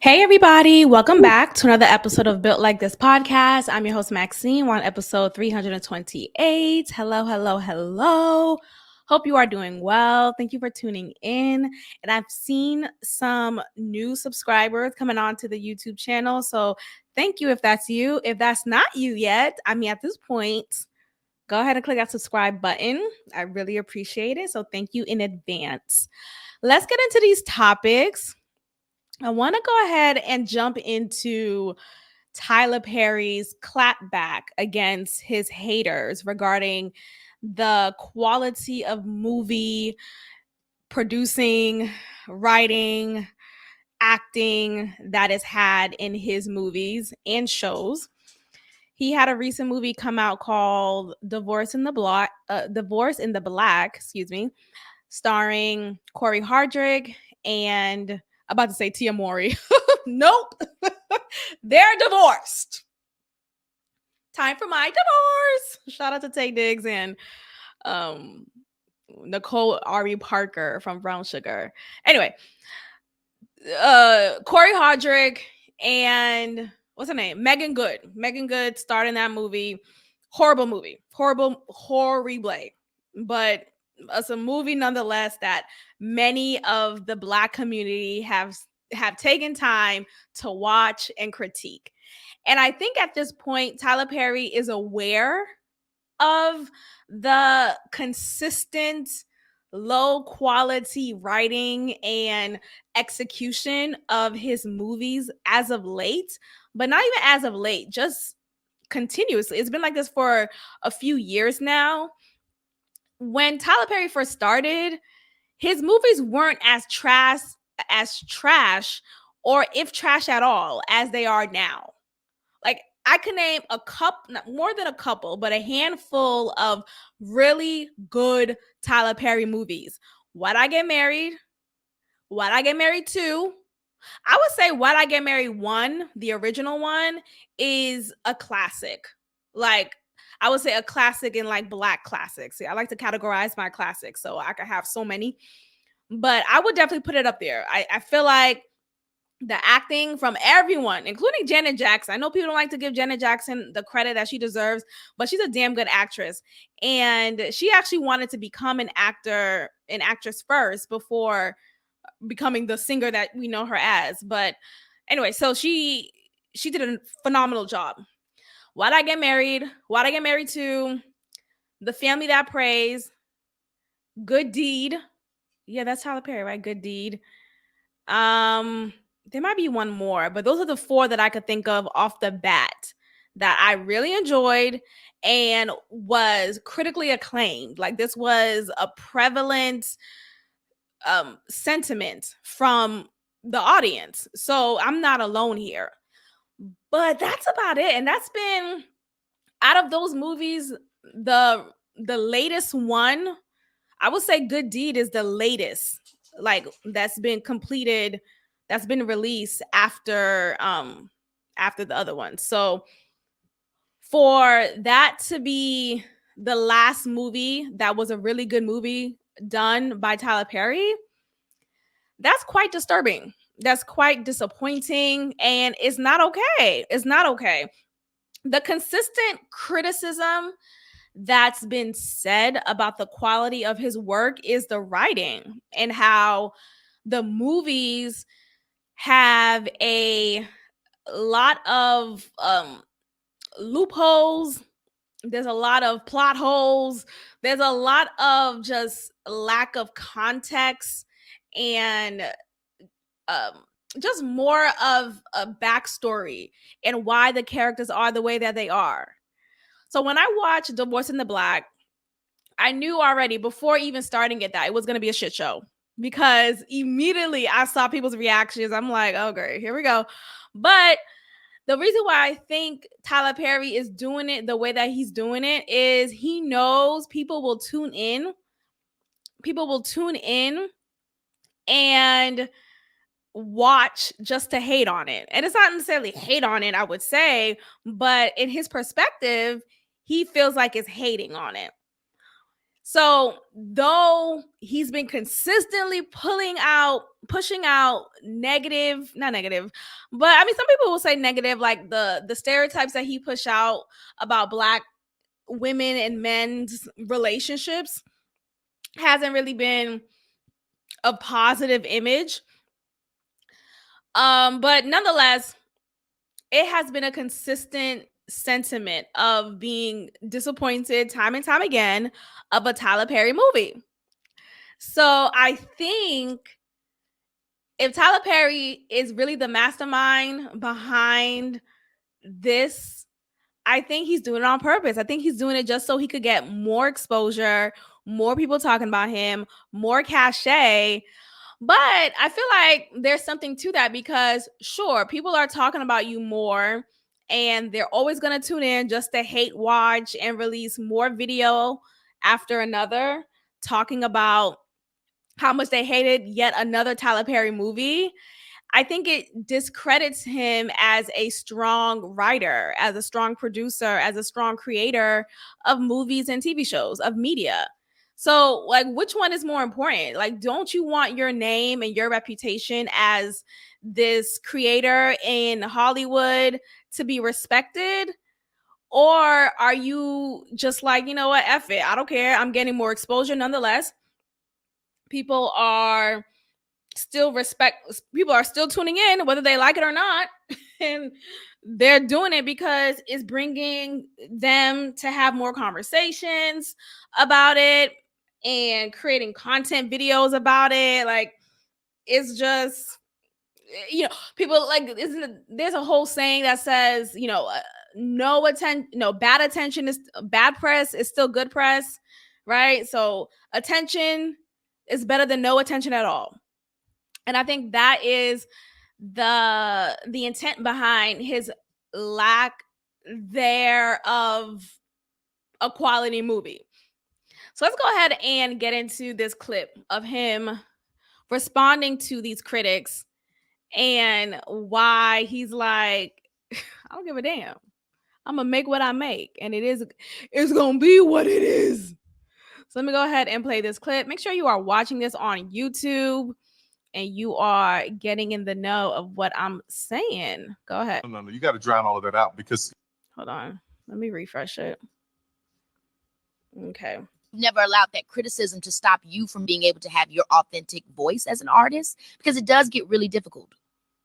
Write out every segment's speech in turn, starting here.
Hey, everybody. Welcome back to another episode of Built Like This podcast. I'm your host, Maxine. We're on episode 328. Hello, hello, hello. Hope you are doing well. Thank you for tuning in. And I've seen some new subscribers coming on to the YouTube channel. So thank you if that's you. If that's not you yet, at this point, go ahead and click that subscribe button. I really appreciate it. So thank you in advance. Let's get into these topics. I want to go ahead and jump into Tyler Perry's clapback against his haters regarding the quality of movie producing, writing, acting that is had in his movies and shows. He had a recent movie come out called Divorce in the Black, starring Corey Hardrick and about to say Tia Mowry. Nope. They're divorced. Time for my divorce. Shout out to Tay Diggs and Nicole Ari Parker from Brown Sugar. Anyway, Corey Hardrick and what's her name? Megan Good. Megan Good starred in that movie. Horrible movie. Horrible. But it's a movie nonetheless that many of the Black community have taken time to watch and critique. And I think at this point, Tyler Perry is aware of the consistent low quality writing and execution of his movies as of late, but not even as of late, just continuously. It's been like this for a few years now. When Tyler Perry first started, his movies weren't as trash or if trash at all as they are now. Like, I can name a couple, not more than a couple, but a handful of really good Tyler Perry movies. Why'd I Get Married? Why'd I Get Married 2? I would say Why'd I Get Married 1, the original one, is a classic. Like, I would say a classic in like Black classics. I like to categorize my classics, so I could have so many. But I would definitely put it up there. I feel like the acting from everyone, including Janet Jackson. I know people don't like to give Janet Jackson the credit that she deserves, but she's a damn good actress. And she actually wanted to become an actress first before becoming the singer that we know her as. But anyway, so she did a phenomenal job. Why'd I Get Married? Why'd I Get Married 2? The Family That Prays. Good Deed. Yeah, that's Tyler Perry, right? Good Deed. There might be one more, but those are the four that I could think of off the bat that I really enjoyed and was critically acclaimed. Like, this was a prevalent sentiment from the audience. So I'm not alone here. But that's about it. And that's been, out of those movies, the latest one, I would say Good Deed is the latest, like, that's been completed, that's been released after the other one. So for that to be the last movie that was a really good movie done by Tyler Perry, that's quite disturbing. That's quite disappointing, and it's not okay. It's not okay. The consistent criticism that's been said about the quality of his work is the writing and how the movies have a lot of loopholes. There's a lot of plot holes. There's a lot of just lack of context and just more of a backstory and why the characters are the way that they are. So when I watched Divorce in the Black, I knew already before even starting it that it was going to be a shit show, because immediately I saw people's reactions. I'm like, oh, great, here we go. But the reason why I think Tyler Perry is doing it the way that he's doing it is he knows people will tune in. People will tune in and watch just to hate on it. And it's not necessarily hate on it, I would say, but in his perspective, he feels like it's hating on it. So though he's been consistently pushing out negative, not negative, but I mean, some people will say negative, like the stereotypes that he pushed out about Black women and men's relationships hasn't really been a positive image. But nonetheless, it has been a consistent sentiment of being disappointed time and time again of a Tyler Perry movie. So I think if Tyler Perry is really the mastermind behind this, I think he's doing it on purpose. I think he's doing it just so he could get more exposure, more people talking about him, more cachet. But I feel like there's something to that because, sure, people are talking about you more and they're always going to tune in just to hate watch and release more video after another talking about how much they hated yet another Tyler Perry movie. I think it discredits him as a strong writer, as a strong producer, as a strong creator of movies and TV shows, of media. So, like, which one is more important? Like, don't you want your name and your reputation as this creator in Hollywood to be respected? Or are you just like, you know what, F it, I don't care, I'm getting more exposure nonetheless. People are still tuning in whether they like it or not, and they're doing it because it's bringing them to have more conversations about it and creating content videos about it. Like, it's just, people like, there's a whole saying that says, bad attention is bad press is still good press, right? So attention is better than no attention at all. And I think that is the intent behind his lack there of a quality movie. So let's go ahead and get into this clip of him responding to these critics and why he's like, I don't give a damn. I'm gonna make what I make, and it's gonna be what it is. So let me go ahead and play this clip. Make sure you are watching this on YouTube and you are getting in the know of what I'm saying. Go ahead. No, you got to drown all of that out because... Hold on. Let me refresh it. Okay. Never allowed that criticism to stop you from being able to have your authentic voice as an artist, because it does get really difficult.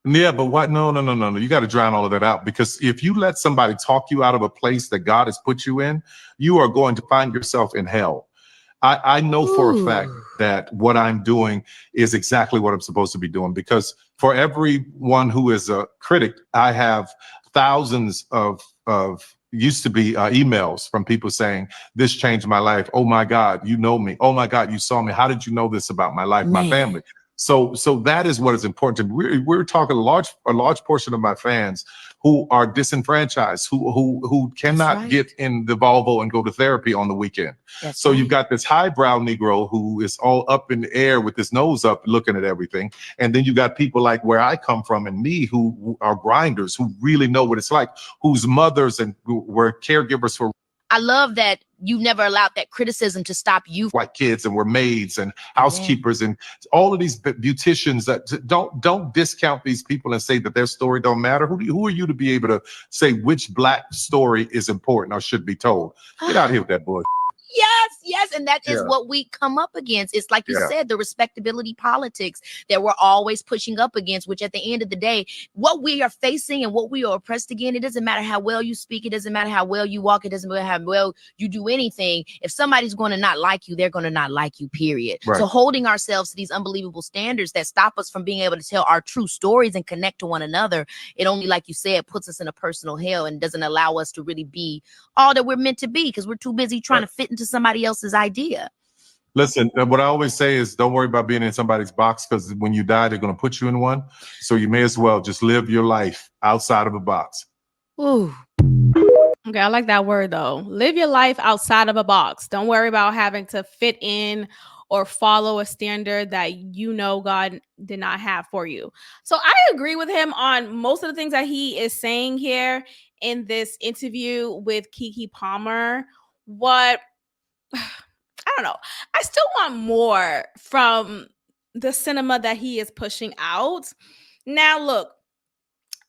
Yeah, but what? No. You got to drown all of that out, because if you let somebody talk you out of a place that God has put you in, you are going to find yourself in hell. I know for a fact that what I'm doing is exactly what I'm supposed to be doing, because for everyone who is a critic, I have thousands of used to be emails from people saying, this changed my life. Oh my God, you know me. Oh my God, you saw me. How did you know this about my life, my family? So that is what is important to me. We're talking a large portion of my fans who are disenfranchised, who cannot get in the Volvo and go to therapy on the weekend. So you've got this highbrow Negro who is all up in the air with his nose up looking at everything. And then you got people like where I come from and me who are grinders, who really know what it's like, whose mothers and were caregivers for... I love that you never allowed that criticism to stop you. White kids, and we're maids and housekeepers and all of these beauticians. That don't discount these people and say that their story don't matter. Who are you to be able to say which Black story is important or should be told? Get out of here with that bullshit. Yes. And that is what we come up against. It's like you said, the respectability politics that we're always pushing up against, which at the end of the day, what we are facing and what we are oppressed again, it doesn't matter how well you speak. It doesn't matter how well you walk. It doesn't matter how well you do anything. If somebody's going to not like you, they're going to not like you, period. So holding ourselves to these unbelievable standards that stop us from being able to tell our true stories and connect to one another, it only, like you said, puts us in a personal hell and doesn't allow us to really be all that we're meant to be, because we're too busy trying to fit into somebody else's idea. Listen, what I always say is don't worry about being in somebody's box, because when you die, they're going to put you in one. So you may as well just live your life outside of a box. Ooh. Okay, I like that word though. Live your life outside of a box. Don't worry about having to fit in or follow a standard that you know God did not have for you. So I agree with him on most of the things that he is saying here in this interview with Keke Palmer. What I don't know. I still want more from the cinema that he is pushing out. Now, look,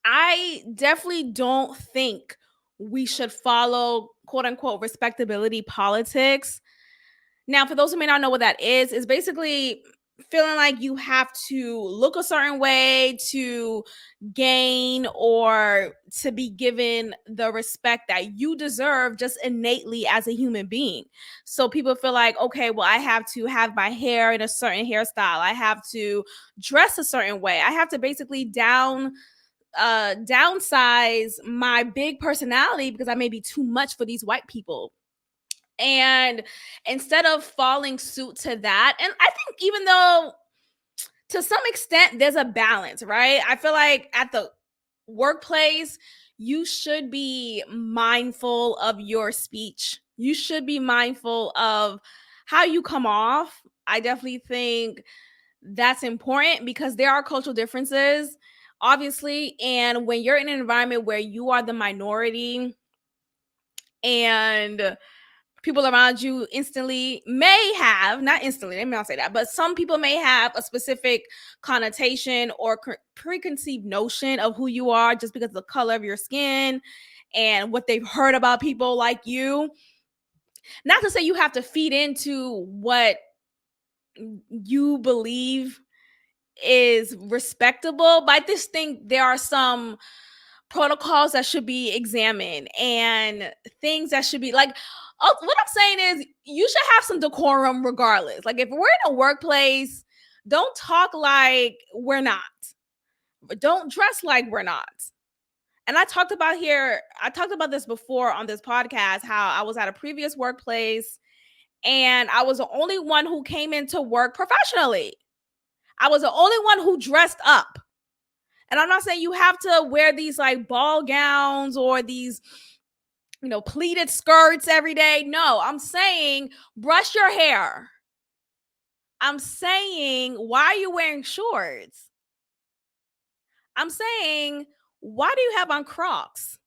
I definitely don't think we should follow quote unquote respectability politics. Now, for those who may not know what that is basically feeling like you have to look a certain way to gain or to be given the respect that you deserve just innately as a human being. So people feel like, okay, well, I have to have my hair in a certain hairstyle. I have to dress a certain way. I have to basically downsize my big personality because I may be too much for these white people. And instead of falling suit to that, and I think even though to some extent there's a balance, right? I feel like at the workplace, you should be mindful of your speech. You should be mindful of how you come off. I definitely think that's important because there are cultural differences, obviously. And when you're in an environment where you are the minority and people around you instantly may have, not instantly, let me not say that, but some people may have a specific connotation or preconceived notion of who you are just because of the color of your skin and what they've heard about people like you. Not to say you have to feed into what you believe is respectable, but I just think there are some protocols that should be examined and things that should be like, what I'm saying is you should have some decorum regardless. Like if we're in a workplace, don't talk like we're not. Don't dress like we're not. And I talked about this before on this podcast, how I was at a previous workplace and I was the only one who came into work professionally. I was the only one who dressed up. And I'm not saying you have to wear these like ball gowns or these, pleated skirts every day. No, I'm saying brush your hair. I'm saying, why are you wearing shorts? I'm saying, why do you have on Crocs?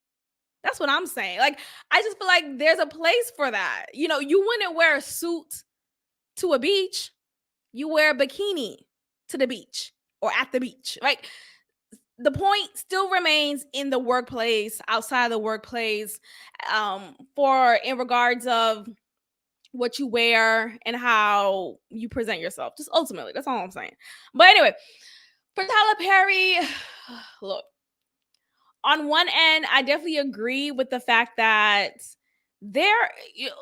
That's what I'm saying. Like, I just feel like there's a place for that. You wouldn't wear a suit to a beach. You wear a bikini to the beach or at the beach. Like, the point still remains in the workplace, outside of the workplace, in regards of what you wear and how you present yourself. Just ultimately, that's all I'm saying. But anyway, for Tyler Perry, look, on one end, I definitely agree with the fact that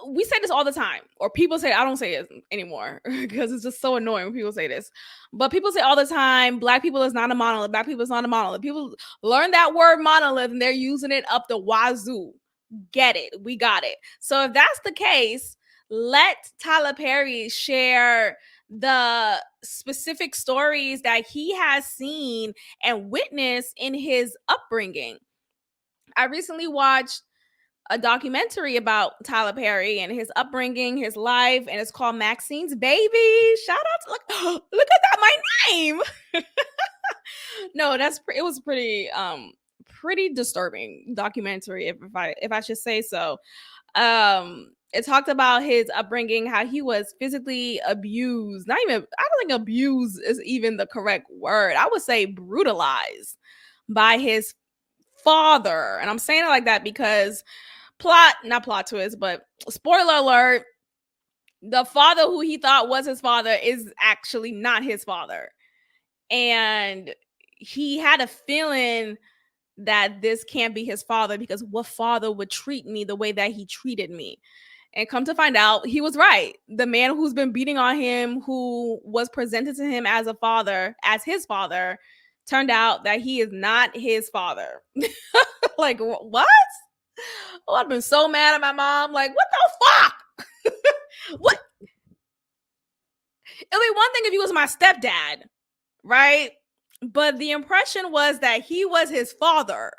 we say this all the time, or people say, I don't say it anymore because it's just so annoying when people say this, but people say all the time, Black people is not a monolith. Black people is not a monolith. People learn that word monolith and they're using it up the wazoo. Get it. We got it. So if that's the case, let Tyler Perry share the specific stories that he has seen and witnessed in his upbringing. I recently watched a documentary about Tyler Perry and his upbringing, his life, and it's called Maxine's Baby. Shout out to look at that, my name. No, it was pretty disturbing documentary if I should say so. It talked about his upbringing, how he was physically abused. I don't think abuse is even the correct word. I would say brutalized by his father. And I'm saying it like that because not plot twist, but spoiler alert, the father who he thought was his father is actually not his father. And he had a feeling that this can't be his father because what father would treat me the way that he treated me? And come to find out, he was right. The man who's been beating on him, who was presented to him as his father, turned out that he is not his father. Like, what? Oh, I've been so mad at my mom. Like, what the fuck? What? It'd be one thing if he was my stepdad, right? But the impression was that he was his father.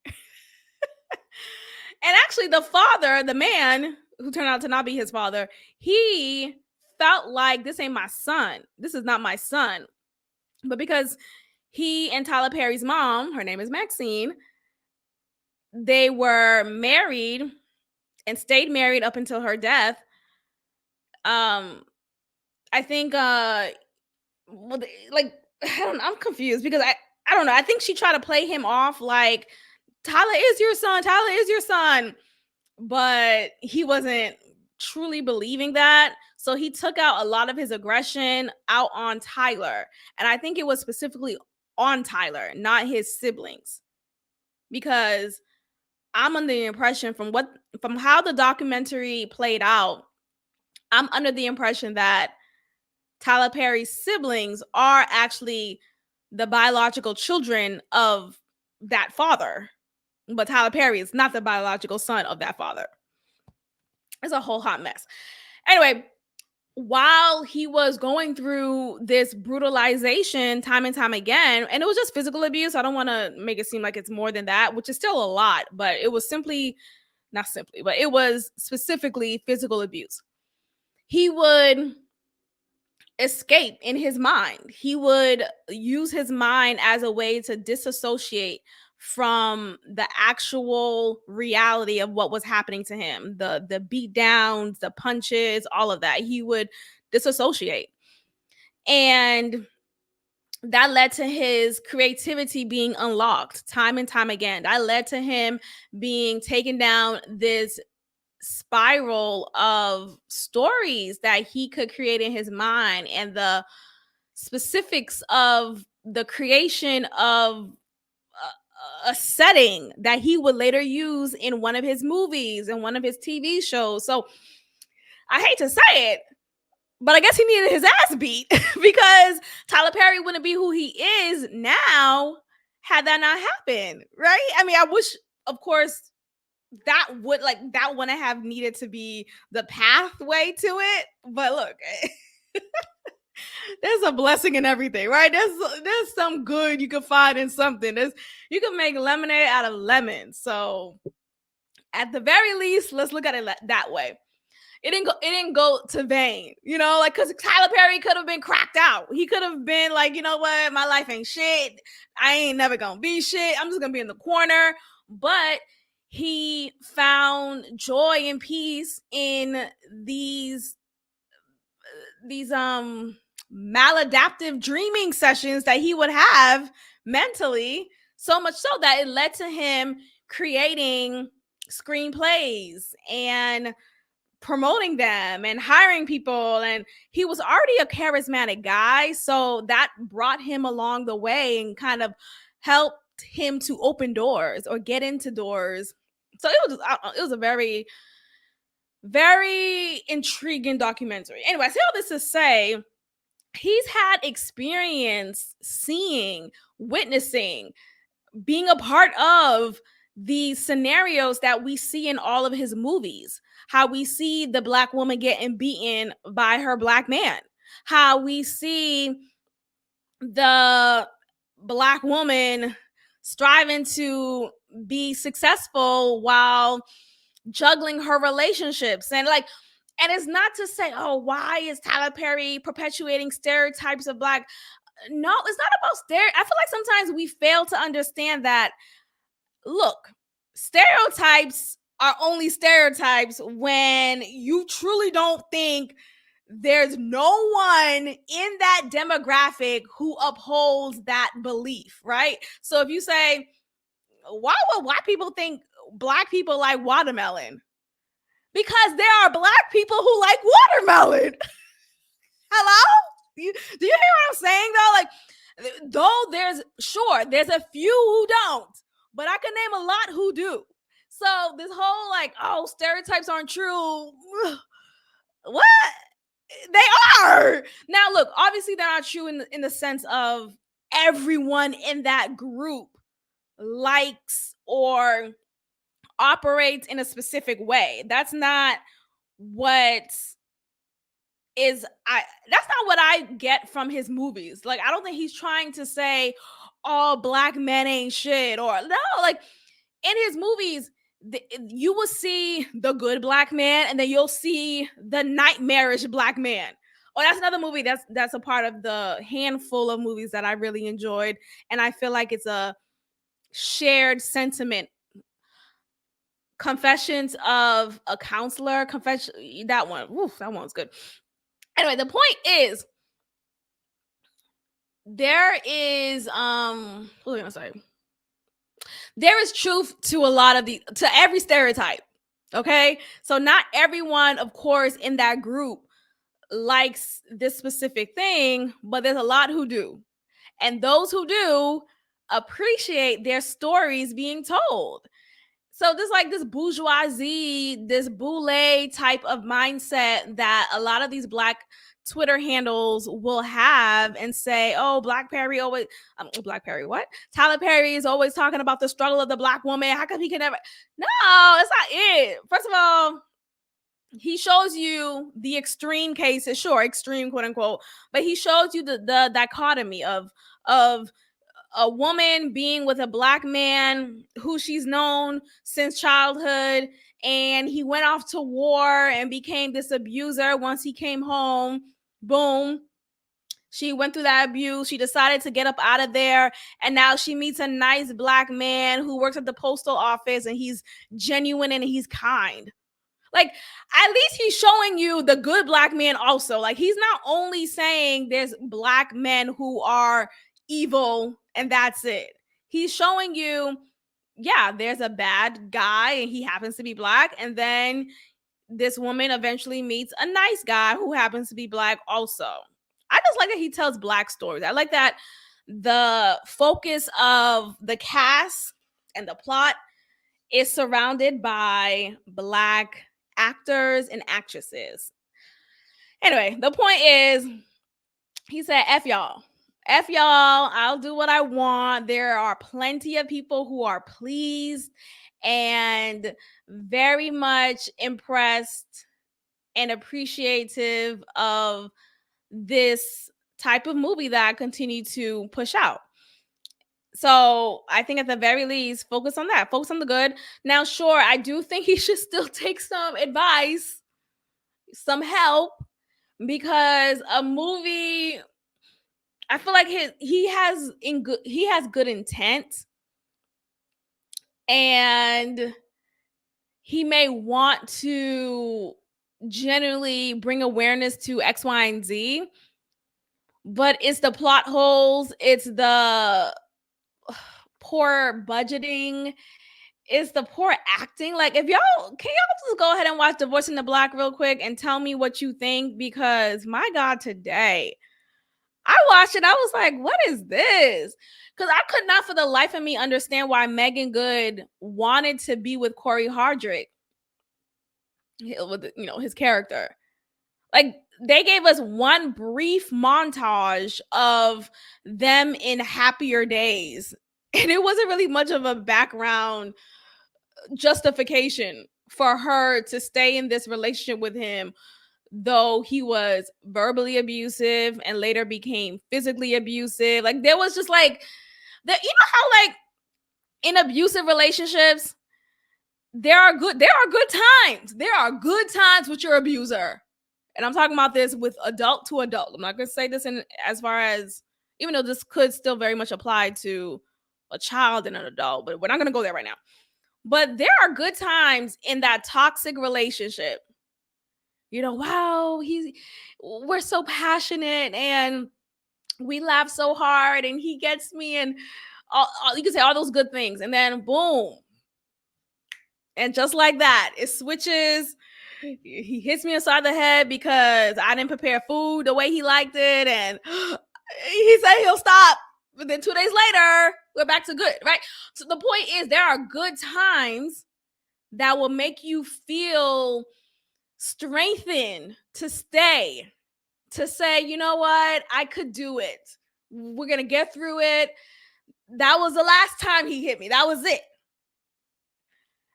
And actually, the father, the man who turned out to not be his father, he felt like, this ain't my son. This is not my son. But because he and Tyler Perry's mom, her name is Maxine, they were married and stayed married up until her death. I think like I'm confused because I don't know. I think she tried to play him off like Tyler is your son. Tyler is your son. But he wasn't truly believing that. So he took out a lot of his aggression out on Tyler. And I think it was specifically on Tyler, not his siblings. Because I'm under the impression from how the documentary played out, I'm under the impression that Tyler Perry's siblings are actually the biological children of that father. But Tyler Perry is not the biological son of that father. It's a whole hot mess. Anyway, while he was going through this brutalization time and time again, and it was just physical abuse. I don't want to make it seem like it's more than that, which is still a lot, but it was it was specifically physical abuse. He would escape in his mind. He would use his mind as a way to disassociate from the actual reality of what was happening to him, the beat downs, the punches, all of that. He would disassociate. And that led to his creativity being unlocked time and time again. That led to him being taken down this spiral of stories that he could create in his mind, and the specifics of the creation of a setting that he would later use in one of his movies and one of his TV shows. So I hate to say it, but I guess he needed his ass beat because Tyler Perry wouldn't be who he is now had that not happened, right? I mean, I wish, of course, that wouldn't have needed to be the pathway to it. But look, there's a blessing in everything, right? There's some good you can find in something. You can make lemonade out of lemons. So at the very least, let's look at it that way. It didn't go to vain, like, because Tyler Perry could have been cracked out. He could have been like, you know what, my life ain't shit. I ain't never gonna be shit. I'm just gonna be in the corner. But he found joy and peace in these maladaptive dreaming sessions that he would have mentally, so much so that it led to him creating screenplays and promoting them and hiring people. And he was already a charismatic guy, so that brought him along the way and kind of helped him to open doors or get into doors. So it was a very, very intriguing documentary. Anyway, I say all this to say he's had experience seeing, witnessing, being a part of the scenarios that we see in all of his movies. How we see the Black woman getting beaten by her Black man. How we see the Black woman striving to be successful while juggling her relationships. And it's not to say, oh, why is Tyler Perry perpetuating stereotypes of Black? No, it's not about I feel like sometimes we fail to understand that, look, stereotypes are only stereotypes when you truly don't think there's no one in that demographic who upholds that belief, right? So if you say, why would white people think Black people like watermelon? Because there are Black people who like watermelon. Hello? Do you hear what I'm saying, though? Like, though there's a few who don't, but I can name a lot who do. So this whole stereotypes aren't true. What? They are. Now, look, obviously they're not true in the sense of everyone in that group likes or operates in a specific way. That's not what I get from his movies. Like, I don't think he's trying to say all Black men ain't shit, or no, like in his movies, you will see the good Black man, and then you'll see the nightmarish Black man. Oh, that's another movie that's a part of the handful of movies that I really enjoyed, and I feel like it's a shared sentiment. Confessions of a Counselor. That one. Oof, that one's good. Anyway, the point is, there is there is truth to a lot of to every stereotype. Okay, so not everyone, of course, in that group likes this specific thing, but there's a lot who do, and those who do appreciate their stories being told. So this like this bourgeoisie, this boule type of mindset that a lot of these Black Twitter handles will have and say, oh, Black Perry always, Black Perry, what? Tyler Perry is always talking about the struggle of the Black woman. How come he can never? No, it's not it. First of all, he shows you the extreme cases, sure, extreme, quote unquote, but he shows you the dichotomy of a woman being with a Black man who she's known since childhood, and he went off to war and became this abuser. Once he came home, boom, she went through that abuse. She decided to get up out of there, and now she meets a nice Black man who works at the postal office, and he's genuine and he's kind. Like, at least he's showing you the good Black man also. Like, he's not only saying there's Black men who are evil and that's it. He's showing you, yeah, there's a bad guy and he happens to be Black, and then this woman eventually meets a nice guy who happens to be Black also. I just like that he tells Black stories. I like that the focus of the cast and the plot is surrounded by Black actors and actresses. Anyway, the point is, he said, F y'all. F y'all, I'll do what I want. There are plenty of people who are pleased and very much impressed and appreciative of this type of movie that I continue to push out. So I think at the very least, focus on that. Focus on the good. Now, sure, I do think he should still take some advice, some help, because a movie, I feel like he has good intent, and he may want to generally bring awareness to X, Y, and Z, but it's the plot holes, it's the poor budgeting, it's the poor acting. Like, can y'all just go ahead and watch Divorcing the Black real quick and tell me what you think? Because my God, today I watched it, I was like, what is this? Because I could not for the life of me understand why Megan Good wanted to be with Corey Hardrick, with, you know, his character. Like, they gave us one brief montage of them in happier days, and it wasn't really much of a background justification for her to stay in this relationship with him, though he was verbally abusive and later became physically abusive. Like, there was just like you know how like in abusive relationships there are good times. There are good times with your abuser. And I'm talking about this with adult to adult. I'm not going to say this in as far as, even though this could still very much apply to a child and an adult, but we're not going to go there right now. But there are good times in that toxic relationship. You know, wow, we're so passionate and we laugh so hard and he gets me, and all you can say all those good things. And then boom. And just like that, it switches. He hits me inside the head because I didn't prepare food the way he liked it. And he said he'll stop. But then 2 days later, we're back to good, right? So the point is, there are good times that will make you feel strengthened to stay, to say, you know what, I could do it. We're going to get through it. That was the last time he hit me. That was it.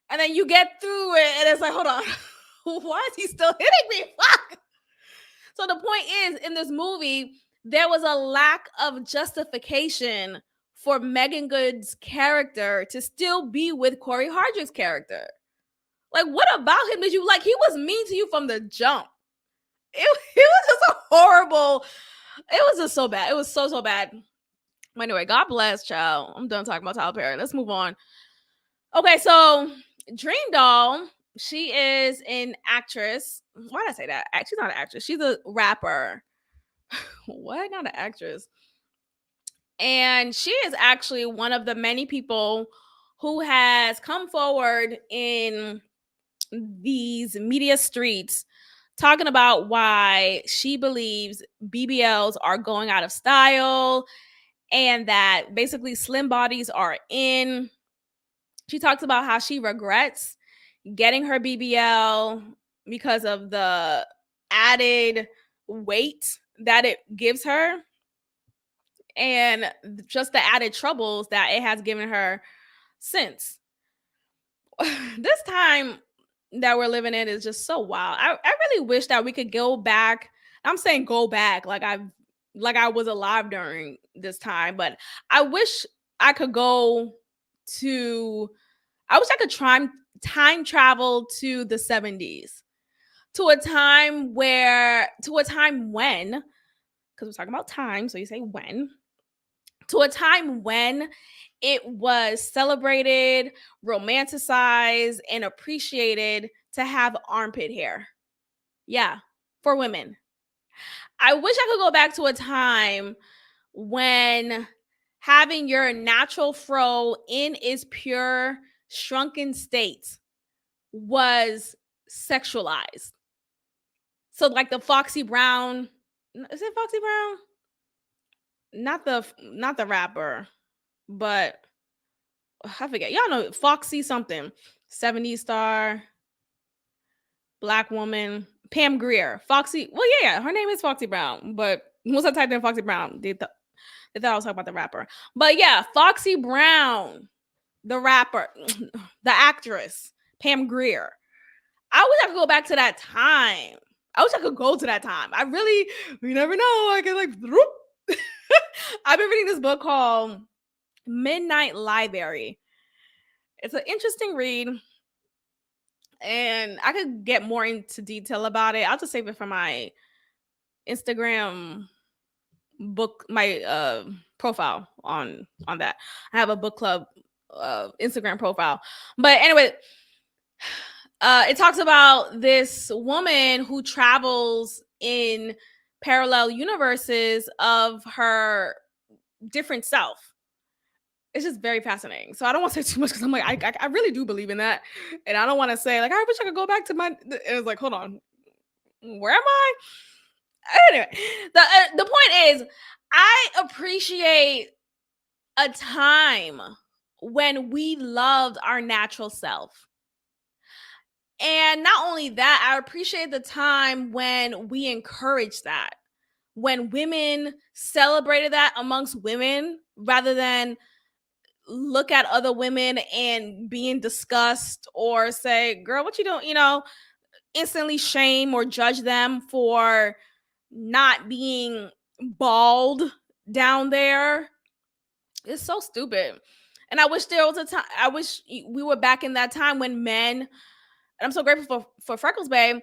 And then you get through it and it's like, hold on, why is he still hitting me? Fuck. So the point is, in this movie, there was a lack of justification for Megan Good's character to still be with Corey Hardrick's character. Like, what about him did you like? He was mean to you from the jump. It was just a horrible, it was just so bad. It was so bad. Anyway, God bless, child. I'm done talking about Tyler Perry. Let's move on. Okay, so Dream Doll She is an actress. Why did I say that? She's not an actress. She's a rapper. What? Not an actress. And she is actually one of the many people who has come forward in these media streets talking about why she believes BBLs are going out of style and that basically slim bodies are in. She talks about how she regrets getting her BBL because of the added weight that it gives her and just the added troubles that it has given her since. This time that we're living in is just so wild. I really wish that we could go back. I'm saying go back like I was alive during this time, but I wish I could go to I wish I could time travel to the 70s, to a time when, because we're talking about time, so you say when, to a time when it was celebrated, romanticized, and appreciated to have armpit hair. Yeah, for women. I wish I could go back to a time when having your natural fro in its pure shrunken state was sexualized. So like the Foxy Brown, is it Foxy Brown? Not the rapper, but I forget. Y'all know Foxy something. 70s star, black woman, Pam Grier. Foxy. Well, yeah, her name is Foxy Brown, but once I typed in Foxy Brown, they thought I was talking about the rapper. But yeah, Foxy Brown, the rapper, the actress, Pam Grier. I wish I could go back to that time. I wish I could go to that time. You never know. I can like, I've been reading this book called Midnight Library. It's an interesting read, and I could get more into detail about it. I'll just save it for my Instagram book, my profile on that. I have a book club Instagram profile. But anyway, it talks about this woman who travels in parallel universes of her different self. It's just very fascinating. So I don't want to say too much because I'm like, I really do believe in that. And I don't want to say like, I wish I could go back to my, and it's like, hold on, where am I? Anyway, the point is, I appreciate a time when we loved our natural self. And not only that, I appreciate the time when we encouraged that, when women celebrated that amongst women rather than look at other women and be in disgust or say, girl, what you doing? Instantly shame or judge them for not being bald down there. It's so stupid. And I wish there was a time, I wish we were back in that time when men, and I'm so grateful for Freckles Babe,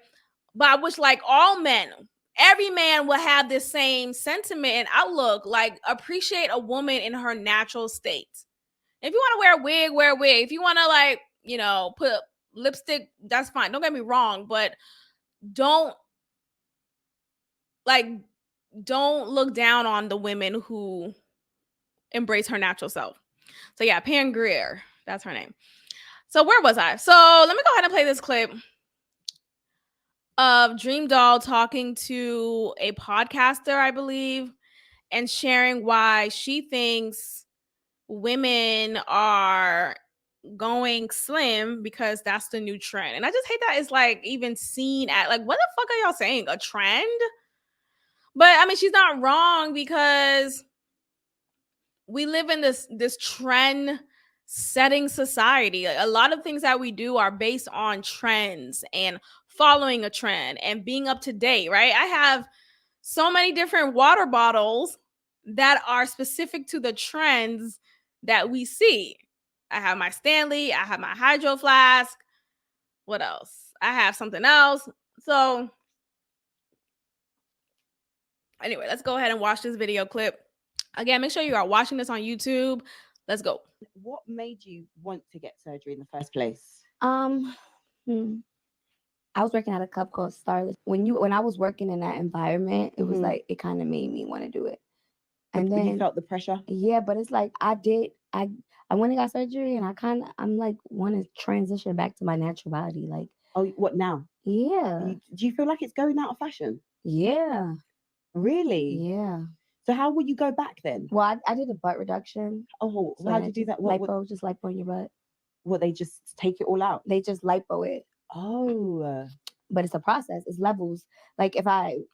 but I wish like all men, every man will have this same sentiment and outlook, like appreciate a woman in her natural state. If you want to wear a wig, wear a wig. If you want to like, put lipstick, that's fine. Don't get me wrong, but don't look down on the women who embrace her natural self. So yeah, Pam Grier, that's her name. So where was I? So let me go ahead and play this clip of Dream Doll talking to a podcaster, I believe, and sharing why she thinks women are going slim because that's the new trend. And I just hate that it's like even seen at like, what the fuck are y'all saying? A trend? But I mean, she's not wrong because we live in this trend setting society. A lot of things that we do are based on trends and following a trend and being up to date, right? I have so many different water bottles that are specific to the trends that we see. I have my Stanley, I have my Hydro Flask. What else? I have something else. So anyway, let's go ahead and watch this video clip. Again, make sure you are watching this on YouTube. Let's go. What made you want to get surgery in the first place? I was working at a club called Starless. When I was working in that environment, it was like it kind of made me want to do it. And then you felt the pressure. Yeah, but it's like I went and got surgery, and I'm like want to transition back to my natural body. Like, oh, what now? Yeah. Do you feel like it's going out of fashion? Yeah. Really? Yeah. So how will you go back then? Well, I did a butt reduction. Oh, so how did you do that? Lipo, just lipo in your butt. What, they just take it all out? They just lipo it. Oh. But it's a process. It's levels. Like you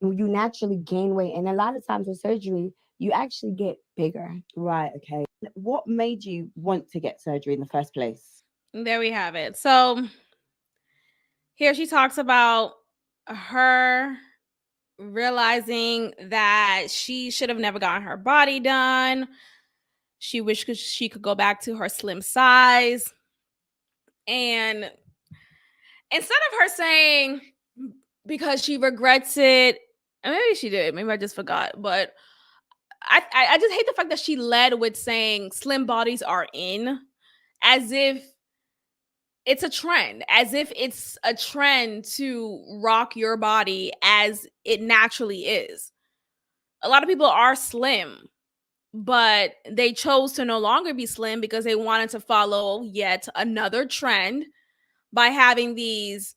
naturally gain weight, and a lot of times with surgery, you actually get bigger. Right. Okay. What made you want to get surgery in the first place? There we have it. So here she talks about her realizing that she should have never gotten her body done. She wished she could go back to her slim size. And instead of her saying because she regrets it, and maybe she did, maybe I just forgot, but I just hate the fact that she led with saying slim bodies are in, as if it's a trend, as if it's a trend to rock your body as it naturally is. A lot of people are slim, but they chose to no longer be slim because they wanted to follow yet another trend by having these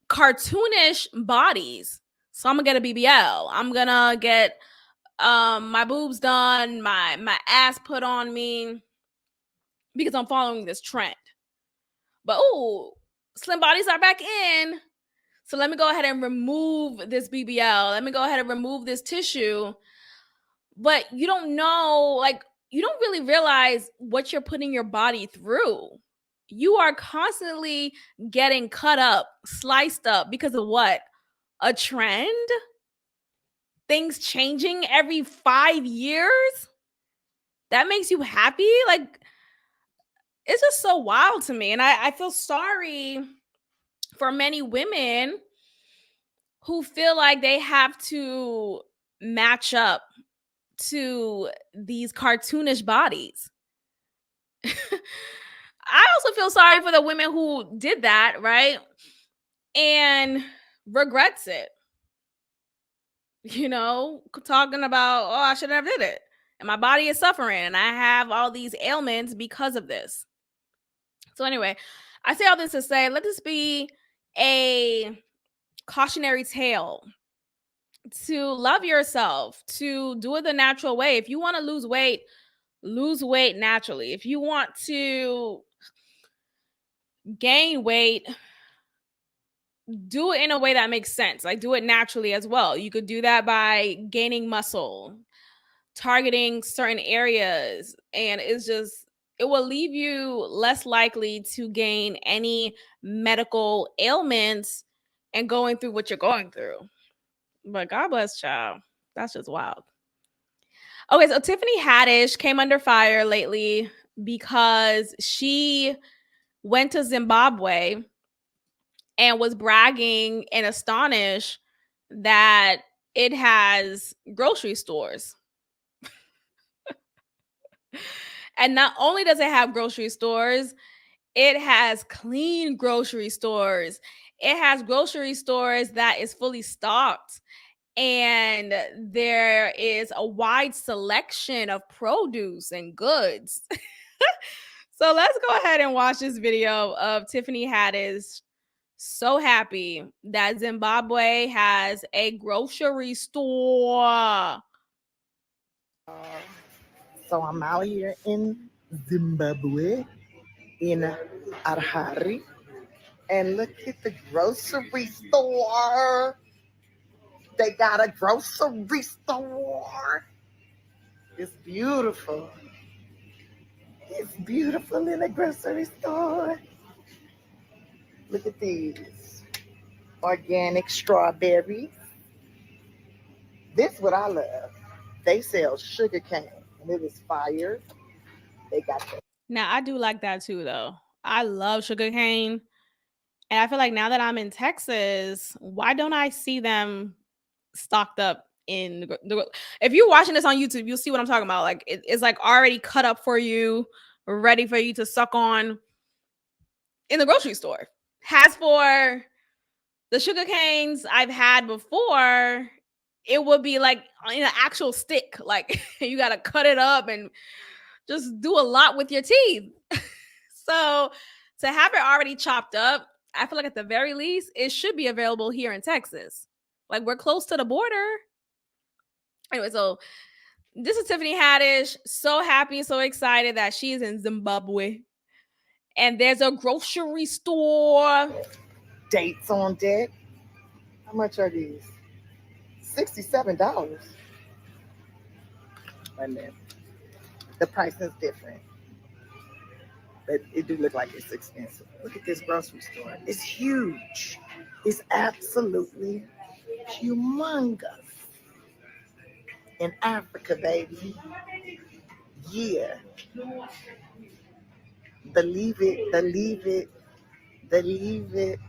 cartoonish bodies. So I'm gonna get a BBL. I'm gonna get my boobs done, my ass put on me because I'm following this trend. But slim bodies are back in. So let me go ahead and remove this BBL. Let me go ahead and remove this tissue. But you don't know, like, you don't really realize what you're putting your body through. You are constantly getting cut up, sliced up because of what? A trend? Things changing every 5 years? That makes you happy? Like, it's just so wild to me. And I feel sorry for many women who feel like they have to match up to these cartoonish bodies. I also feel sorry for the women who did that, right? And regrets it. You know, talking about, I should have did it. And my body is suffering and I have all these ailments because of this. So anyway, I say all this to say, let this be a cautionary tale to love yourself, to do it the natural way. If you want to lose weight naturally. If you want to gain weight, do it in a way that makes sense. Like, do it naturally as well. You could do that by gaining muscle, targeting certain areas, and it will leave you less likely to gain any medical ailments and going through what you're going through. But God bless, child. That's just wild. Okay, so Tiffany Haddish came under fire lately because she went to Zimbabwe and was bragging and astonished that it has grocery stores. And not only does it have grocery stores, it has clean grocery stores. It has grocery stores that is fully stocked. And there is a wide selection of produce and goods. So let's go ahead and watch this video of Tiffany Haddish so happy that Zimbabwe has a grocery store. So I'm out here in Zimbabwe, in Harare, and look at the grocery store. They got a grocery store. It's beautiful. It's beautiful in a grocery store. Look at these organic strawberries. This is what I love. They sell sugar cane, and it is fire. They got that. Now, I do like that too, though. I love sugar cane. And I feel like now that I'm in Texas, why don't I see them stocked up in the if you're watching this on YouTube, you'll see what I'm talking about. Like, it's like already cut up for you, ready for you to suck on. in the grocery store. As for the sugar canes I've had before, it would be like in an actual stick. Like you got to cut it up and just do a lot with your teeth. So to have it already chopped up, I feel like at the very least, it should be available here in Texas. Like we're close to the border. Anyway, so this is Tiffany Haddish. So happy, so excited that she's in Zimbabwe. And there's a grocery store. Dates on deck. How much are these? $67. Wait a minute. The price is different. But it do look like it's expensive. Look at this grocery store. It's huge. It's absolutely humongous. In Africa, baby. Yeah. Believe it, believe it, believe it,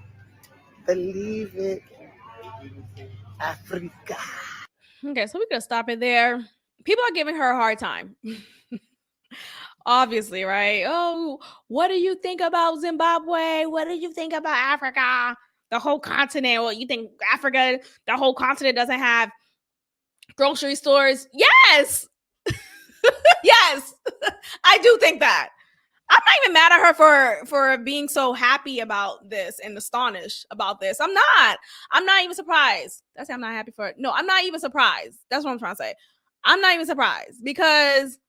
believe it. Africa. Okay, so we're going to stop it there. People are giving her a hard time. Obviously, right? Oh, what do you think about Zimbabwe? What do you think about Africa? The whole continent. Well, you think Africa, the whole continent doesn't have grocery stores? Yes. Yes. I do think that. I'm not even mad at her for being so happy about this and astonished about this. I'm not even surprised. That's I'm not happy for it. No, I'm not even surprised. That's what I'm trying to say. I'm not even surprised because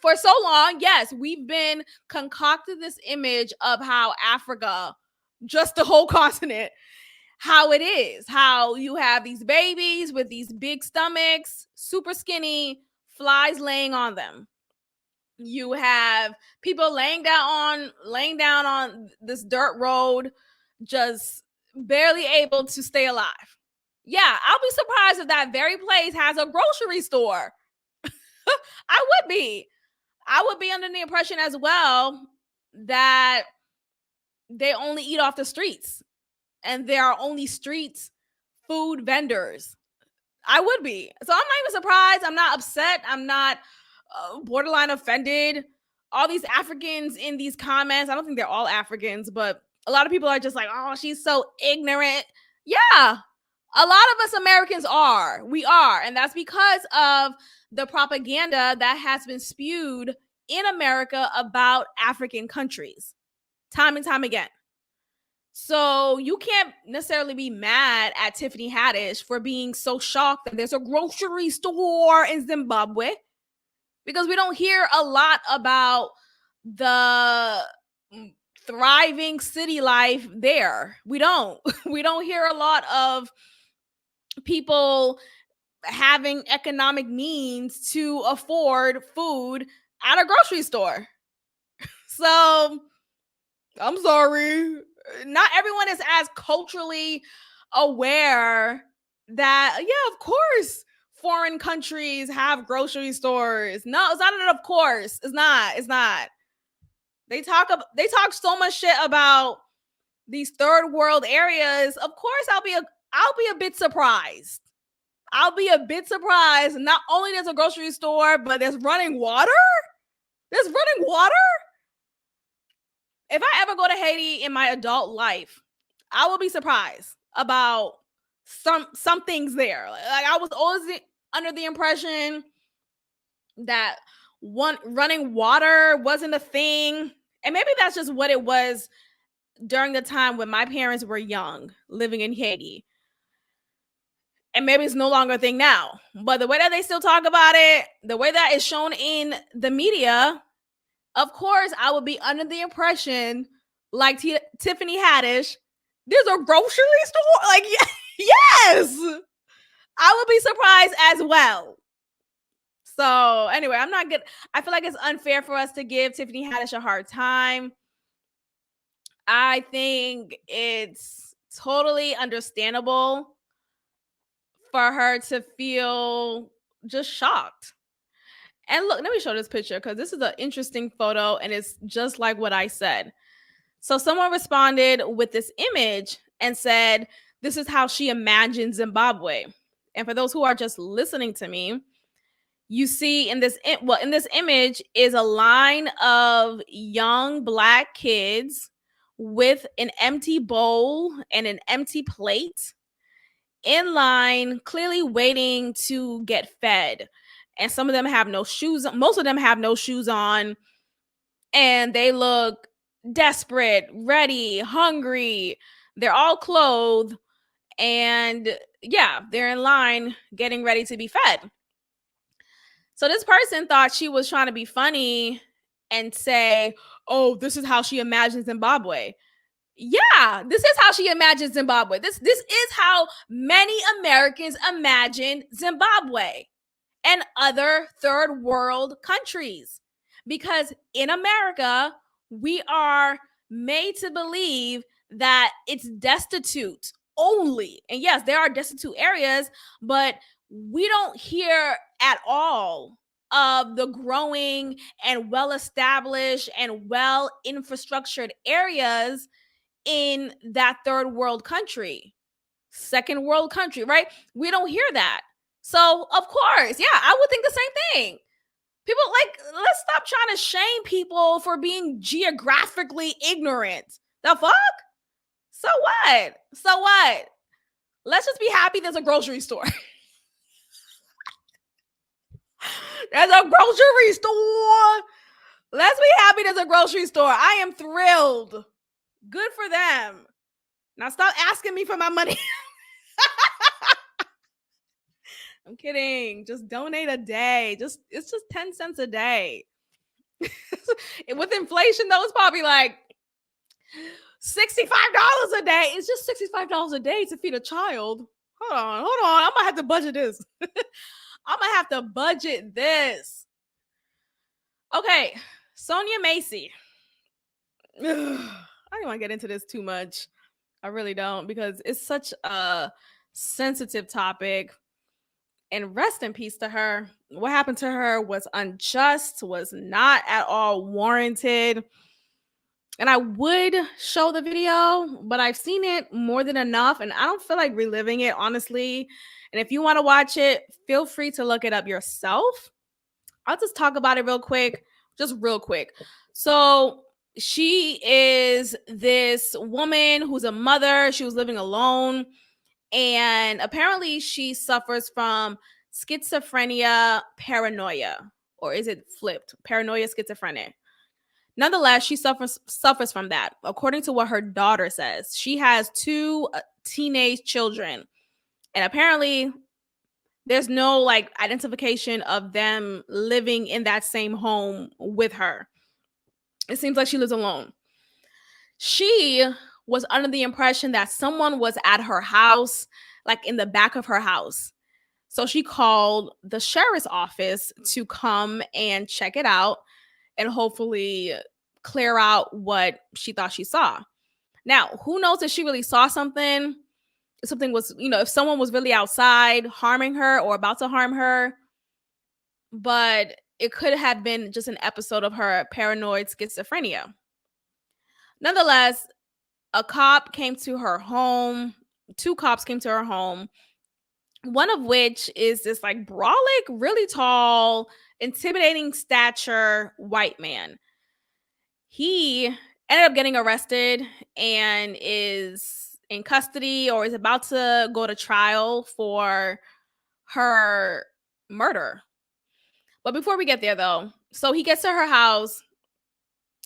for so long, yes, we've been concocted this image of how Africa, just the whole continent, how it is, how you have these babies with these big stomachs, super skinny, flies laying on them. You have people laying down on this dirt road, just barely able to stay alive. Yeah, I'll be surprised if that very place has a grocery store. I would be under the impression as well that they only eat off the streets and there are only street food vendors. I would be. So I'm not even surprised. I'm not upset. I'm not borderline offended. All these Africans in these comments, I don't think they're all Africans, but a lot of people are just like, oh, she's so ignorant. Yeah, a lot of us Americans are. We are. And that's because of the propaganda that has been spewed in America about African countries time and time again. So you can't necessarily be mad at Tiffany Haddish for being so shocked that there's a grocery store in Zimbabwe, because we don't hear a lot about the thriving city life there. We don't hear a lot of people having economic means to afford food at a grocery store. So I'm sorry. Not everyone is as culturally aware that, yeah, of course, foreign countries have grocery stores. No, it's not an of course. It's not. They talk so much shit about these third world areas. Of course, I'll be a bit surprised. Not only there's a grocery store, but there's running water. If I ever go to Haiti in my adult life, I will be surprised about some things there. Like I was always under the impression that running water wasn't a thing. And maybe that's just what it was during the time when my parents were young, living in Haiti. And maybe it's no longer a thing now. But the way that they still talk about it, the way that is shown in the media, of course, I would be under the impression, like Tiffany Haddish, there's a grocery store? Like, yes! I would be surprised as well. So, anyway, I'm not good. I feel like it's unfair for us to give Tiffany Haddish a hard time. I think it's totally understandable for her to feel just shocked. And look, let me show this picture because this is an interesting photo and it's just like what I said. So someone responded with this image and said, this is how she imagines Zimbabwe. And for those who are just listening to me, you see in this image is a line of young Black kids with an empty bowl and an empty plate in line, clearly waiting to get fed. And some of them have no shoes. Most of them have no shoes on. And they look desperate, ready, hungry. They're all clothed. And yeah, they're in line getting ready to be fed. So this person thought she was trying to be funny and say, oh, this is how she imagines Zimbabwe. Yeah, this is how she imagines Zimbabwe. This is how many Americans imagine Zimbabwe and other third world countries. Because in America, we are made to believe that it's destitute only. And yes, there are destitute areas, but we don't hear at all of the growing and well-established and well-infrastructured areas in that third world country, second world country, right? We don't hear that. So, of course, yeah, I would think the same thing. People, like, let's stop trying to shame people for being geographically ignorant. The fuck? So what? So what? Let's just be happy there's a grocery store. There's a grocery store. Let's be happy there's a grocery store. I am thrilled. Good for them. Now stop asking me for my money. I'm kidding. Just donate a day. It's just 10 cents a day. With inflation, though, it's probably like $65 a day. It's just $65 a day to feed a child. Hold on. I might have to budget this. I might have to budget this. Okay, Sonia Macy. I don't want to get into this too much. I really don't, because it's such a sensitive topic. And rest in peace to her. What happened to her was unjust, was not at all warranted. And I would show the video, but I've seen it more than enough, and I don't feel like reliving it, honestly. And if you want to watch it, feel free to look it up yourself. I'll just talk about it real quick. So she is this woman who's a mother. She was living alone. And apparently she suffers from schizophrenia, paranoia, or is it flipped? Paranoia, schizophrenia. Nonetheless, she suffers from that. According to what her daughter says, she has 2 teenage children. And apparently there's no like identification of them living in that same home with her. It seems like she lives alone. She was under the impression that someone was at her house, like in the back of her house. So she called the sheriff's office to come and check it out and hopefully clear out what she thought she saw. Now, who knows if she really saw something? If something was, if someone was really outside harming her or about to harm her. But it could have been just an episode of her paranoid schizophrenia. Nonetheless, a cop came to her home. 2 cops came to her home. One of which is this like brolic, really tall, intimidating stature white man. He ended up getting arrested and is in custody or is about to go to trial for her murder. But before we get there, though, so he gets to her house.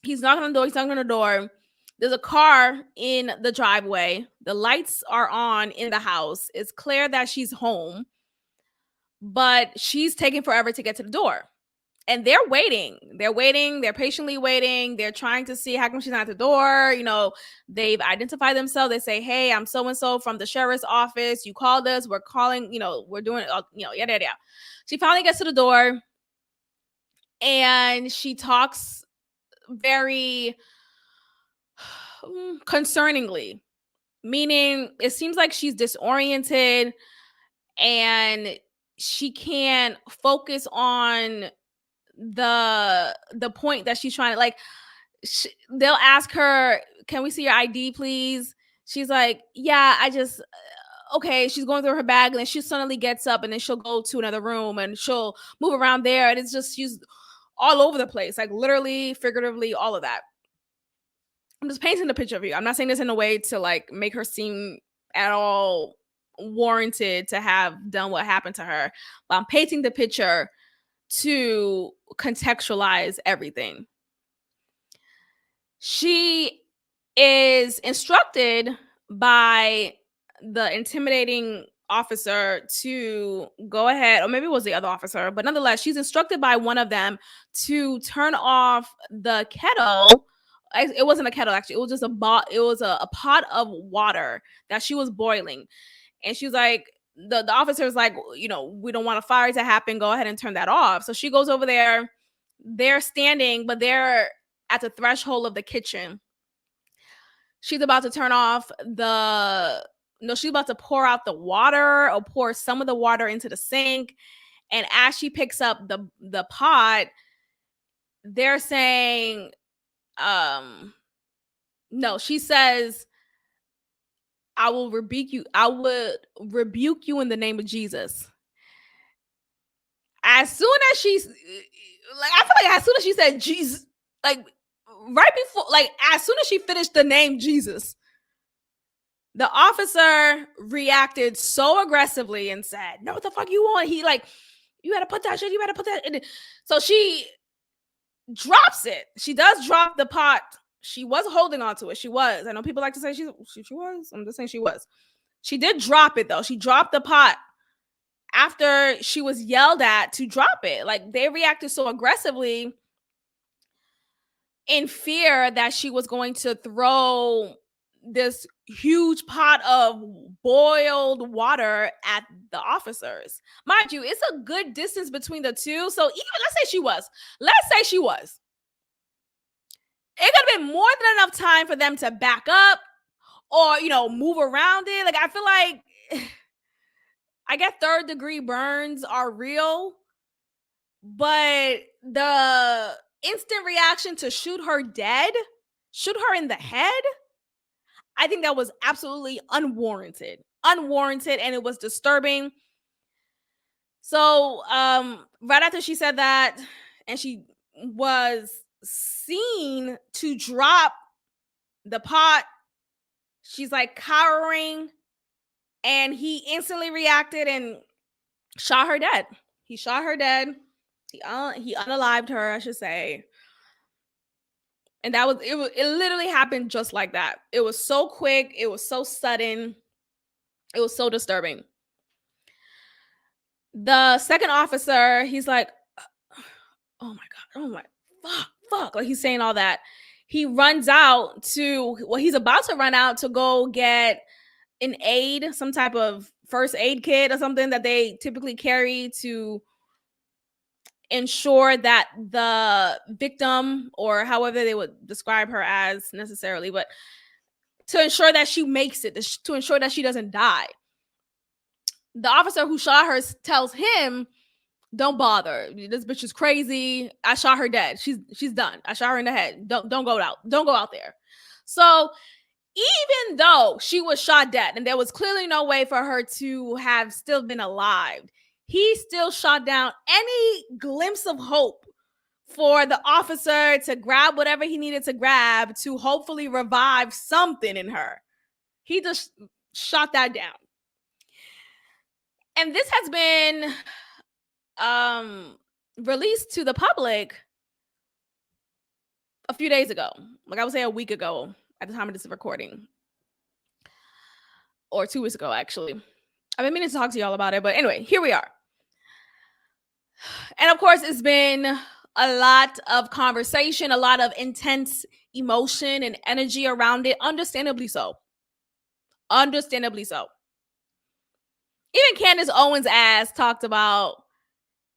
He's knocking on the door. There's a car in the driveway. The lights are on in the house. It's clear that she's home, but she's taking forever to get to the door. And they're waiting. They're patiently waiting. They're trying to see how come she's not at the door. They've identified themselves. They say, hey, I'm so-and-so from the sheriff's office. You called us. We're calling, we're doing, yada. She finally gets to the door and she talks very concerningly, meaning it seems like she's disoriented and she can't focus on the point that she's trying to they'll ask her, can we see your ID, please? She's like, yeah, I just okay. She's going through her bag and then she suddenly gets up and then she'll go to another room and she'll move around there, and it's just she's all over the place, like literally, figuratively, all of that. I'm just painting the picture of you. I'm not saying this in a way to like make her seem at all warranted to have done what happened to her, but I'm painting the picture to contextualize everything. She is instructed by the intimidating officer to go ahead, or maybe it was the other officer, but nonetheless, she's instructed by one of them to turn off the kettle. It wasn't a kettle, actually. It was just a pot of water that she was boiling. And she was like, the officer was like, we don't want a fire to happen. Go ahead and turn that off. So she goes over there. They're standing, but they're at the threshold of the kitchen. She's about to turn off she's about to pour out the water or pour some of the water into the sink. And as she picks up the pot, they're saying, no, she says, I will rebuke you. I would rebuke you in the name of Jesus. As soon as she's like, I feel like as soon as she said Jesus, like right before, like as soon as she finished the name Jesus, the officer reacted so aggressively and said, "No, what the fuck you want?" He like, you gotta put that shit. You gotta put that in. So she drops it. She does drop the pot. She was holding on to it. She was. I know people like to say she was. I'm just saying she was. She did drop it though. She dropped the pot after she was yelled at to drop it. Like they reacted so aggressively in fear that she was going to throw this huge pot of boiled water at the officers. Mind you, it's a good distance between the two. So even let's say she was. It could have been more than enough time for them to back up or, move around it. Like I feel like I get third degree burns are real, but the instant reaction to shoot her in the head, I think that was absolutely unwarranted, and it was disturbing. So, right after she said that, and she was seen to drop the pot, she's like cowering, and he instantly reacted and shot her dead. He shot her dead. He unalived her, I should say. And that was it. It literally happened just like that. It was so quick. It was so sudden. It was so disturbing. The second officer, he's like, "Oh my god! Oh my fuck!" Like he's saying all that. He runs out he's about to run out to go get an aid, some type of first aid kit or something that they typically carry to ensure that the victim, or however they would describe her as necessarily, but to ensure that she makes it, to ensure that she doesn't die. The officer who shot her tells him, "Don't bother. This bitch is crazy. I shot her dead. She's done. I shot her in the head. Don't go out. Don't go out there." So even though she was shot dead and there was clearly no way for her to have still been alive, he still shot down any glimpse of hope for the officer to grab whatever he needed to grab to hopefully revive something in her. He just shot that down. And this has been released to the public a few days ago. Like I would say a week ago at the time of this recording. Or 2 weeks ago, actually. I've been meaning to talk to y'all about it, but anyway, here we are. And of course, it's been a lot of conversation, a lot of intense emotion and energy around it. Understandably so. Understandably so. Even Candace Owens' ass talked about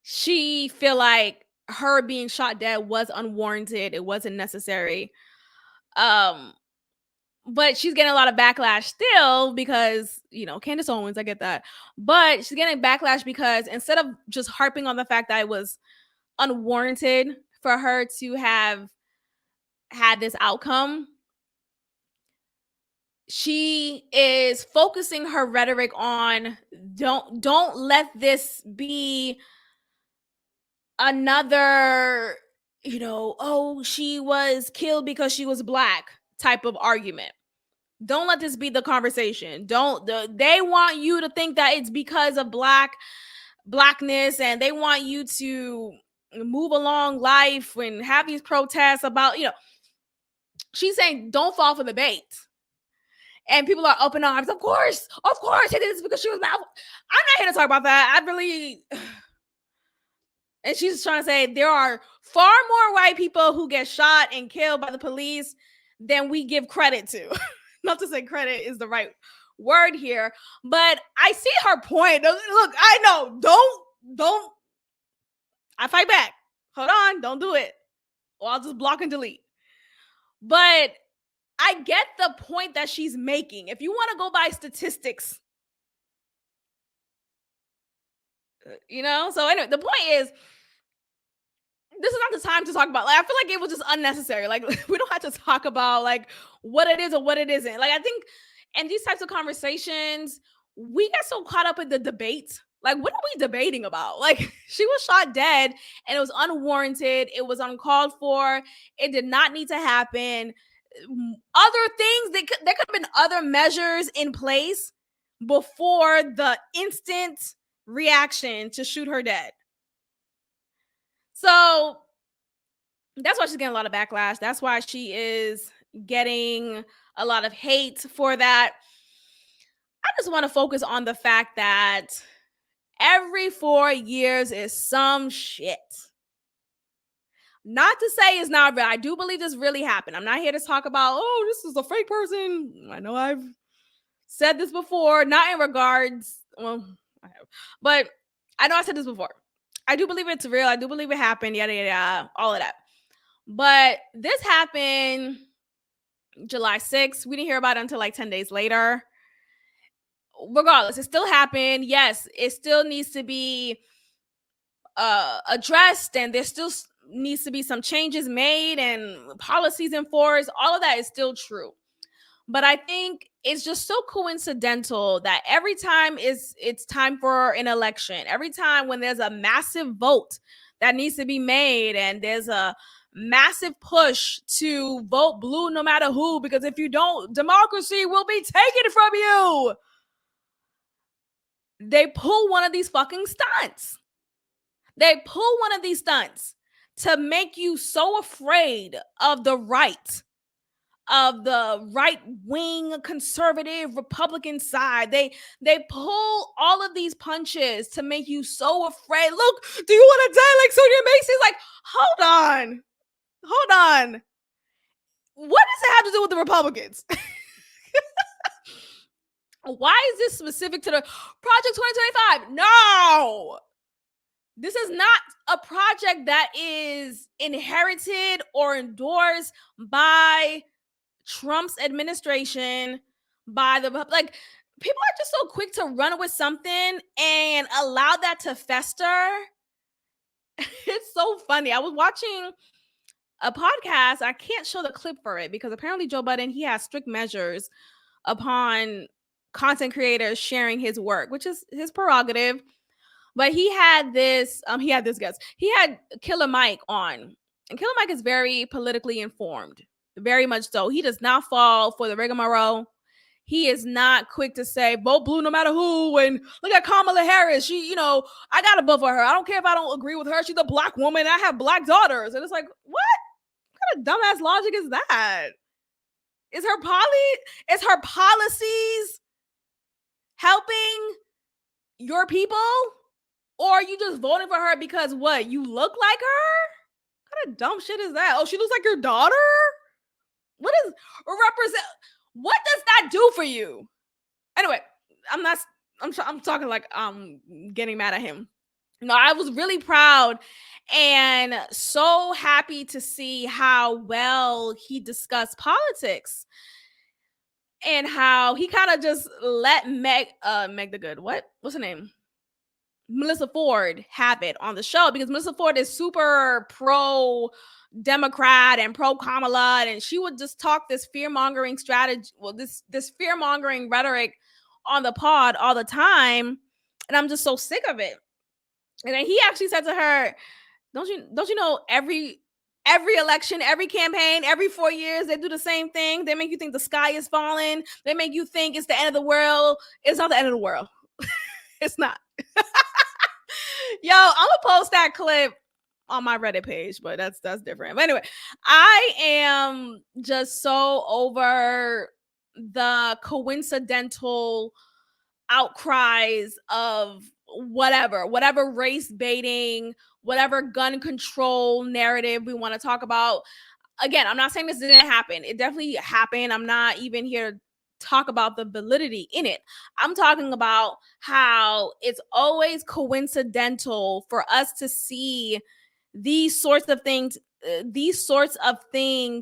she feel like her being shot dead was unwarranted. It wasn't necessary. But she's getting a lot of backlash still because, Candace Owens, I get that. But she's getting backlash because instead of just harping on the fact that it was unwarranted for her to have had this outcome, she is focusing her rhetoric on don't let this be another, she was killed because she was Black type of argument. Don't let this be the conversation. They want you to think that it's because of blackness, and they want you to move along life and have these protests about, she's saying don't fall for the bait. And people are open arms. Of course, it is because she was mad. I'm not here to talk about that. And she's trying to say there are far more white people who get shot and killed by the police than we give credit to. Not to say credit is the right word here, but I see her point. Look, I know. Don't. I fight back. Hold on. Don't do it. Or I'll just block and delete. But I get the point that she's making. If you want to go by statistics, So anyway, the point is, this is not the time to talk about, I feel like it was just unnecessary. We don't have to talk about what it is or what it isn't. I think in these types of conversations, we get so caught up in the debate. What are we debating about? She was shot dead and it was unwarranted. It was uncalled for. It did not need to happen. Other things, there could have been other measures in place before the instant reaction to shoot her dead. So that's why she's getting a lot of backlash. That's why she is getting a lot of hate for that. I just want to focus on the fact that every 4 years is some shit. Not to say it's not real. I do believe this really happened. I'm not here to talk about, this is a fake person. I know I've said this before, not in regards, well, I have, but I know I said this before. I do believe it's real. I do believe it happened, yada, yada, yada, all of that. But this happened July 6th. We didn't hear about it until 10 days later. Regardless, it still happened. Yes, it still needs to be addressed, and there still needs to be some changes made and policies enforced. All of that is still true. But I think it's just so coincidental that every time it's time for an election, every time when there's a massive vote that needs to be made and there's a massive push to vote blue no matter who, because if you don't, democracy will be taken from you. They pull one of these fucking stunts. They pull one of these stunts to make you so afraid of the right, of the right-wing conservative Republican side. They pull all of these punches to make you so afraid. Look, do you want to die like Sonia Macy's? Hold on. What does it have to do with the Republicans? Why is this specific to the Project 2025? No! This is not a project that is inherited or endorsed by Trump's administration, by the people are just so quick to run with something and allow that to fester. It's so funny. I was watching a podcast. I can't show the clip for it because apparently Joe Budden, he has strict measures upon content creators sharing his work, which is his prerogative. But he had this guest. He had Killer Mike on. And Killer Mike is very politically informed. Very much so. He does not fall for the rigmarole. He is not quick to say, vote blue no matter who. And look at Kamala Harris. She, I got to vote for her. I don't care if I don't agree with her. She's a black woman. I have black daughters. And it's what? What kind of dumbass logic is that? Is her policies helping your people? Or are you just voting for her because what? You look like her? What kind of dumb shit is that? Oh, she looks like your daughter? What does that do for you? Anyway, I'm talking like I'm getting mad at him. No, I was really proud and so happy to see how well he discussed politics and how he kind of just let Meg the Good. What's her name? Melissa Ford have it on the show because Melissa Ford is super pro Democrat and pro Kamala, and she would just talk this fear-mongering strategy, this fear-mongering rhetoric on the pod all the time, and I'm just so sick of it. And then he actually said to her, don't you know every Every election, every campaign, every 4 years, they do the same thing. They make you think the sky is falling. They make you think it's the end of the world. It's not the end of the world. It's not. Yo, I'm gonna post that clip on my Reddit page, but that's different. But anyway, I am just so over the coincidental outcries of whatever race baiting, whatever gun control narrative we want to talk about. Again, I'm not saying this didn't happen. It definitely happened. I'm not even here to talk about the validity in it. I'm talking about how it's always coincidental for us to see these sorts of things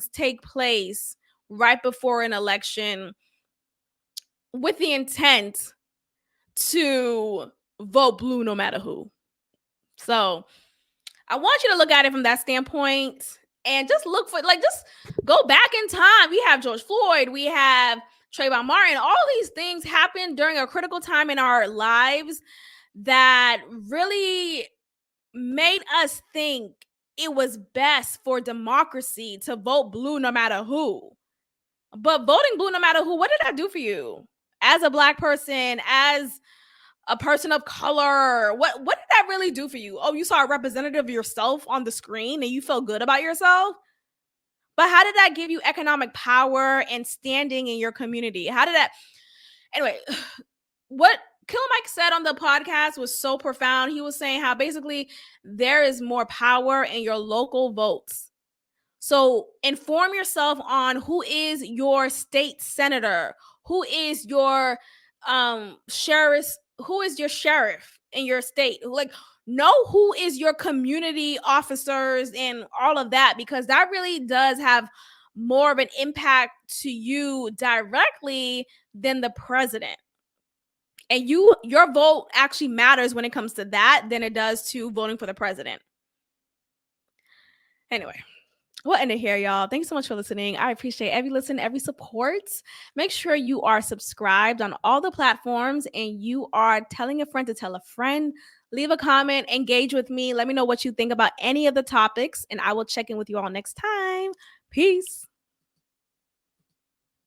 take place right before an election with the intent to vote blue no matter who. So I want you to look at it from that standpoint and just look for, just go back in time. We have George Floyd, we have Trayvon Martin. All these things happened during a critical time in our lives that really made us think it was best for democracy to vote blue no matter who. But voting blue no matter who, what did that do for you? As a Black person, as a person of color, what did that really do for you? Oh, you saw a representative of yourself on the screen and you felt good about yourself? But how did that give you economic power and standing in your community? How did that... Anyway, what Killer Mike said on the podcast was so profound. He was saying how basically there is more power in your local votes. So inform yourself on who is your state senator, who is your sheriff, who is your sheriff in your state. Like, know who is your community officers and all of that, because that really does have more of an impact to you directly than the president. And your vote actually matters when it comes to that than it does to voting for the president. Anyway, we'll end it here, y'all. Thanks so much for listening. I appreciate every listen, every support. Make sure you are subscribed on all the platforms and you are telling a friend to tell a friend. Leave a comment, engage with me. Let me know what you think about any of the topics, and I will check in with you all next time. Peace.